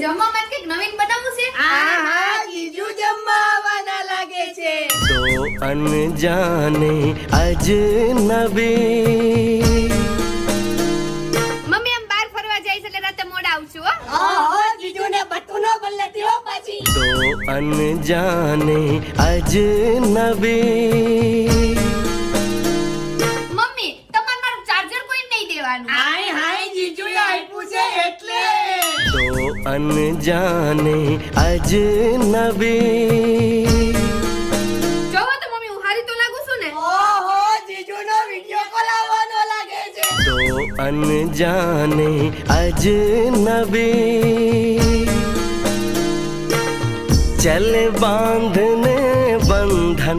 જમવા માટે કંઈક નવીન બનાવવું છે? હા જીજુ જમવા આવવાના લાગે છે. तो अनजाने अजनबी મમ્મી આમ બહાર ફરવા જાય છે એટલે રાતે મોડા આવશું હો. ઓહો જીજુને બટુ ન બદલતી હો પાછી. तो अनजाने अजनबी મમ્મી તમારે મારું ચાર્જર કોઈ નહીં દેવાનું. હાય જીજુએ આપ્યું છે એટલે. तो अनजाने अजनबी જોવો તો મમ્મી હું હારી તો લાગુ છું ને. ઓહો જીજુનો વિડિયો કોલ આવવાનો લાગે છે. तो अनजाने अजनबी चल बांधने बंधन